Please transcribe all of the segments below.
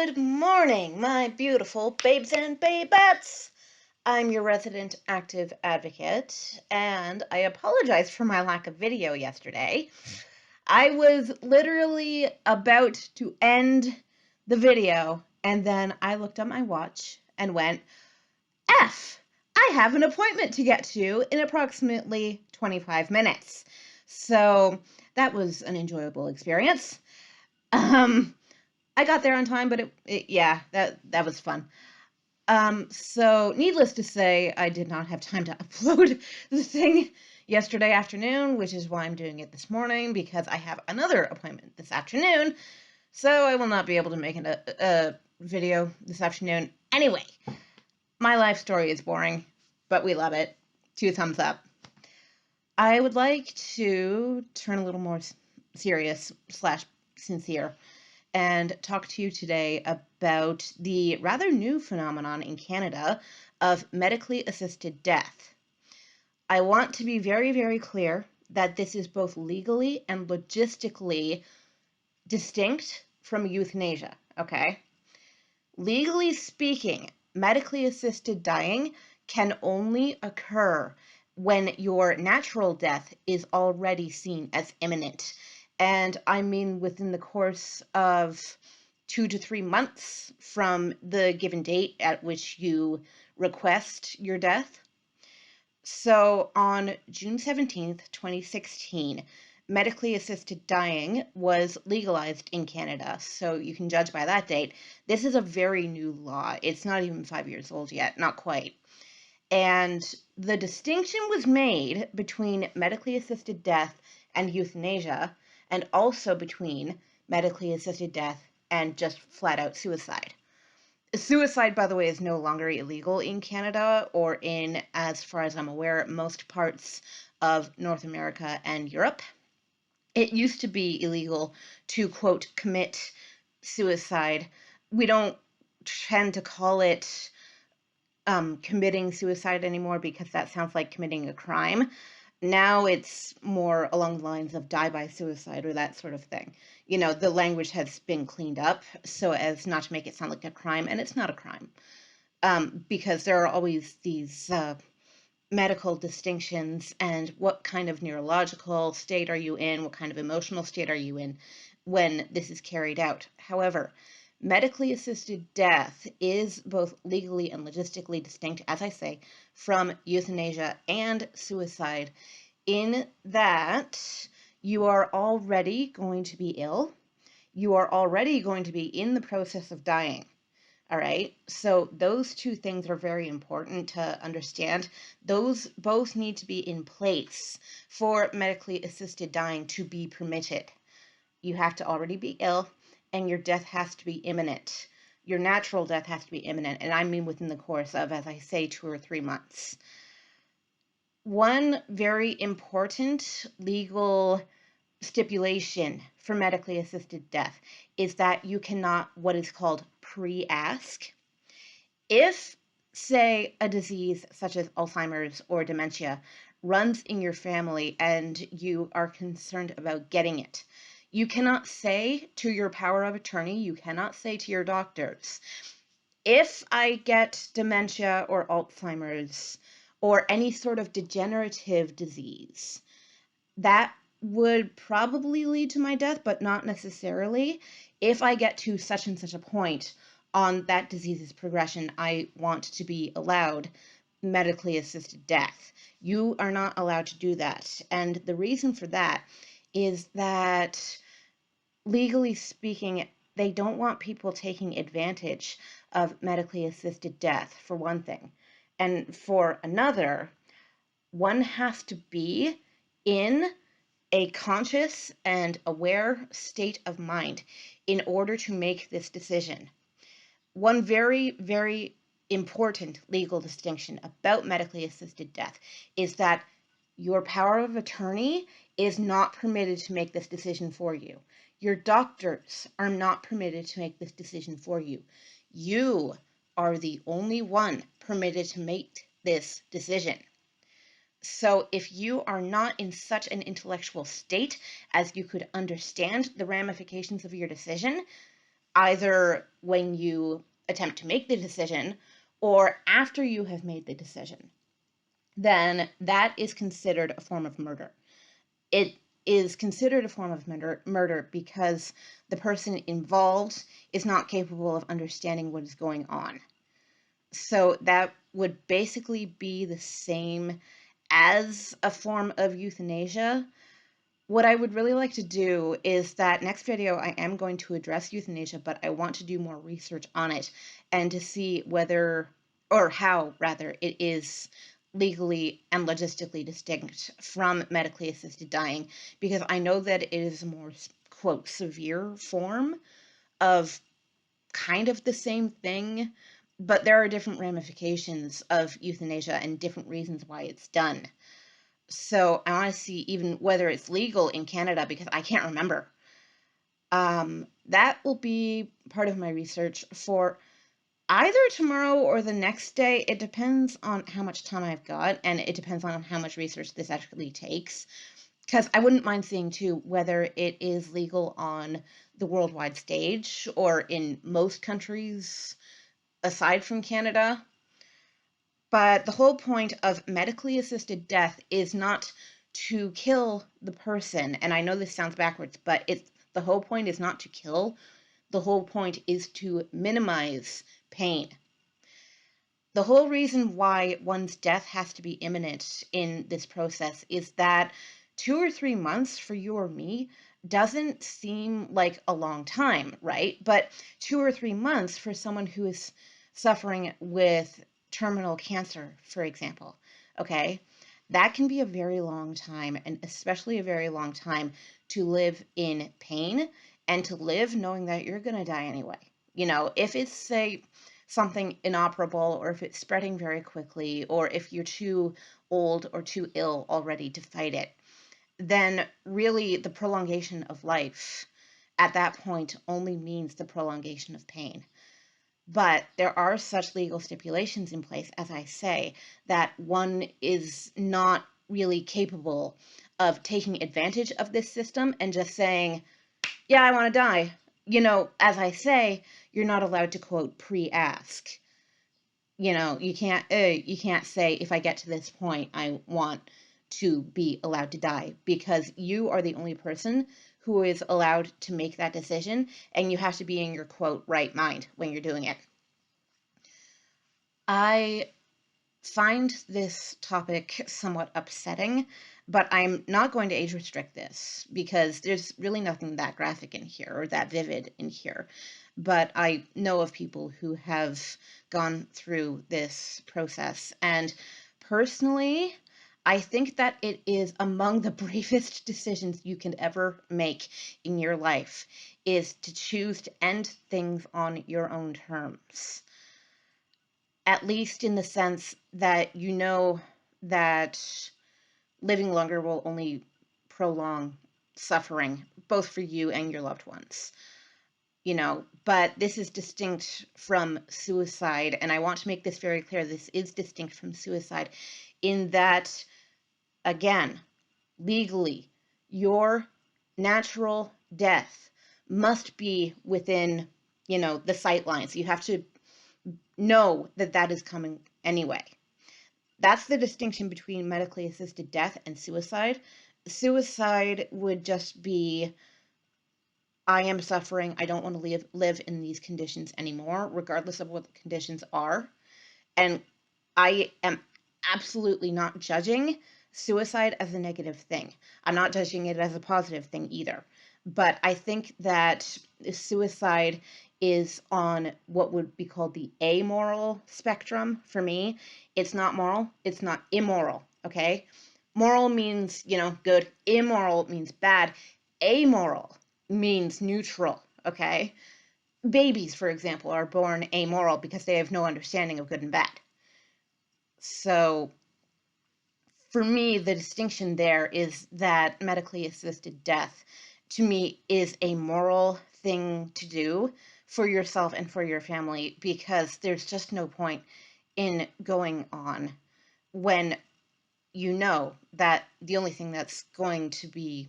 Good morning, my beautiful babes and babettes. I'm your resident active advocate, and I apologize for my lack of video yesterday. I was literally about to end the video, and then I looked at my watch and went, F! I have an appointment to get to in approximately 25 minutes. So that was an enjoyable experience. I got there on time, but that was fun. So needless to say, I did not have time to upload the thing yesterday afternoon, which is why I'm doing it this morning, because I have another appointment this afternoon, so I will not be able to make a video this afternoon. Anyway, my life story is boring, but we love it. 2 thumbs up. I would like to turn a little more serious / sincere and talk to you today about the rather new phenomenon in Canada of medically assisted death. I want to be very, very clear that this is both legally and logistically distinct from euthanasia, okay? Legally speaking, medically assisted dying can only occur when your natural death is already seen as imminent. And I mean within the course of 2 to 3 months from the given date at which you request your death. So on June 17th, 2016, medically assisted dying was legalized in Canada. So you can judge by that date. This is a very new law. It's not even 5 years old yet, not quite. And the distinction was made between medically assisted death and euthanasia, and also between medically assisted death and just flat out suicide. Suicide, by the way, is no longer illegal in Canada or in, as far as I'm aware, most parts of North America and Europe. It used to be illegal to, quote, commit suicide. We don't tend to call it committing suicide anymore because that sounds like committing a crime. Now it's more along the lines of die by suicide or that sort of thing. You know, the language has been cleaned up so as not to make it sound like a crime, and it's not a crime. Because there are always these medical distinctions and what kind of neurological state are you in, what kind of emotional state are you in when this is carried out. However, medically assisted death is both legally and logistically distinct, as I say, from euthanasia and suicide, in that you are already going to be ill. You are already going to be in the process of dying. All right. So those two things are very important to understand. Those both need to be in place for medically assisted dying to be permitted. You have to already be ill, and your death has to be imminent. Your natural death has to be imminent, and I mean within the course of, as I say, 2 or 3 months. One very important legal stipulation for medically assisted death is that you cannot what is called pre-ask. If, say, a disease such as Alzheimer's or dementia runs in your family and you are concerned about getting it, you cannot say to your power of attorney, you cannot say to your doctors, if I get dementia or Alzheimer's or any sort of degenerative disease, that would probably lead to my death, but not necessarily. If I get to such and such a point on that disease's progression, I want to be allowed medically assisted death. You are not allowed to do that. And the reason for that is that, legally speaking, they don't want people taking advantage of medically assisted death, for one thing. And for another, one has to be in a conscious and aware state of mind in order to make this decision. One very, very important legal distinction about medically assisted death is that your power of attorney is not permitted to make this decision for you. Your doctors are not permitted to make this decision for you. You are the only one permitted to make this decision. So if you are not in such an intellectual state as you could understand the ramifications of your decision, either when you attempt to make the decision or after you have made the decision, then that is considered a form of murder. It is considered a form of murder because the person involved is not capable of understanding what is going on. So that would basically be the same as a form of euthanasia. What I would really like to do is that next video I am going to address euthanasia, but I want to do more research on it and to see whether, or how rather, it is legally and logistically distinct from medically assisted dying, because I know that it is a more, quote, severe form of kind of the same thing, but there are different ramifications of euthanasia and different reasons why it's done. So I want to see even whether it's legal in Canada, because I can't remember. That will be part of my research for either tomorrow or the next day. It depends on how much time I've got, and it depends on how much research this actually takes. Because I wouldn't mind seeing too whether it is legal on the worldwide stage or in most countries aside from Canada. But the whole point of medically assisted death is not to kill the person. And I know this sounds backwards, but the whole point is not to kill. The whole point is to minimize pain. The whole reason why one's death has to be imminent in this process is that 2 or 3 months for you or me doesn't seem like a long time, right? But 2 or 3 months for someone who is suffering with terminal cancer, for example, okay? That can be a very long time, and especially a very long time to live in pain and to live knowing that you're going to die anyway. You know, if it's, say, something inoperable, or if it's spreading very quickly, or if you're too old or too ill already to fight it, then really the prolongation of life at that point only means the prolongation of pain. But there are such legal stipulations in place, as I say, that one is not really capable of taking advantage of this system and just saying, yeah, I want to die. You know, as I say, you're not allowed to, quote, pre-ask. You know, you can't say, if I get to this point, I want to be allowed to die, because you are the only person who is allowed to make that decision, and you have to be in your, quote, right mind when you're doing it. I find this topic somewhat upsetting, but I'm not going to age restrict this because there's really nothing that graphic in here or that vivid in here. But I know of people who have gone through this process, and personally, I think that it is among the bravest decisions you can ever make in your life, is to choose to end things on your own terms. At least in the sense that you know that living longer will only prolong suffering, both for you and your loved ones. You know, but this is distinct from suicide, and I want to make this very clear. This is distinct from suicide in that, again, legally, your natural death must be within, you know, the sight lines. You have to know that that is coming anyway. That's the distinction between medically assisted death and suicide. Suicide would just be, I am suffering, I don't want to live in these conditions anymore, regardless of what the conditions are. And I am absolutely not judging suicide as a negative thing. I'm not judging it as a positive thing either. But I think that suicide is on what would be called the amoral spectrum for me. It's not moral, it's not immoral, okay? Moral means, you know, good. Immoral means bad. Amoral means neutral, okay? Babies, for example, are born amoral because they have no understanding of good and bad. So for me, the distinction there is that medically assisted death, to me, is a moral thing to do for yourself and for your family, because there's just no point in going on when you know that the only thing that's going to be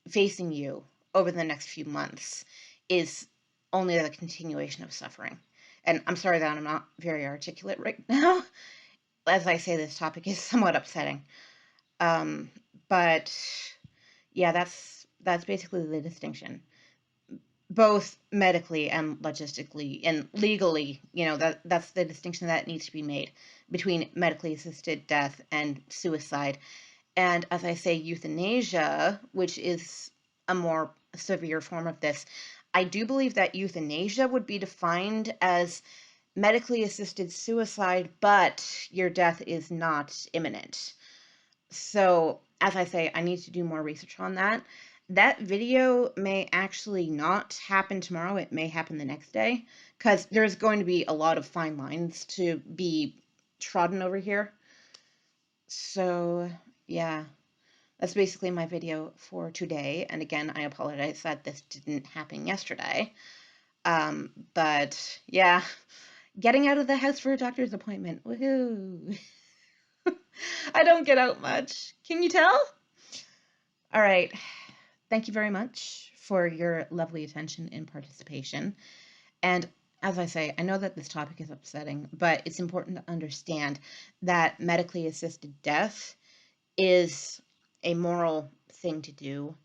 facing you over the next few months is only the continuation of suffering. And I'm sorry that I'm not very articulate right now. As I say, this topic is somewhat upsetting. But yeah, that's basically the distinction, both medically and logistically and legally. That's the distinction that needs to be made between medically assisted death and suicide. And as I say, euthanasia, which is a more severe form of this, I do believe that euthanasia would be defined as medically assisted suicide, but your death is not imminent. So, as I say, I need to do more research on that. That video may actually not happen tomorrow. It may happen the next day, because there's going to be a lot of fine lines to be trodden over here. So, yeah, that's basically my video for today. And again, I apologize that this didn't happen yesterday. But yeah, getting out of the house for a doctor's appointment. Woohoo! I don't get out much. Can you tell? All right. Thank you very much for your lovely attention and participation. And as I say, I know that this topic is upsetting, but it's important to understand that medically assisted death is a moral thing to do.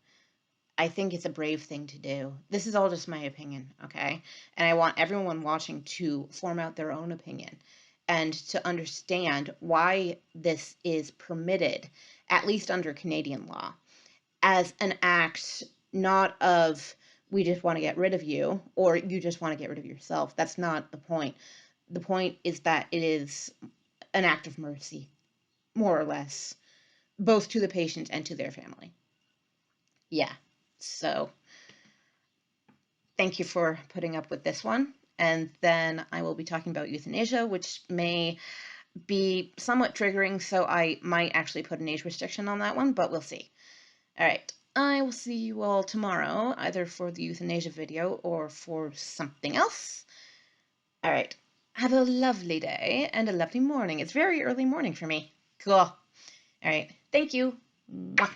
I think it's a brave thing to do. This is all just my opinion, okay? And I want everyone watching to form out their own opinion and to understand why this is permitted, at least under Canadian law, as an act not of we just want to get rid of you or you just want to get rid of yourself. That's not the point. The point is that it is an act of mercy, more or less, both to the patient and to their family. Yeah. So thank you for putting up with this one. And then I will be talking about euthanasia, which may be somewhat triggering, so I might actually put an age restriction on that one, but we'll see. All right. I will see you all tomorrow, either for the euthanasia video or for something else. All right. Have a lovely day and a lovely morning. It's very early morning for me. Cool. All right. Thank you. Mwah.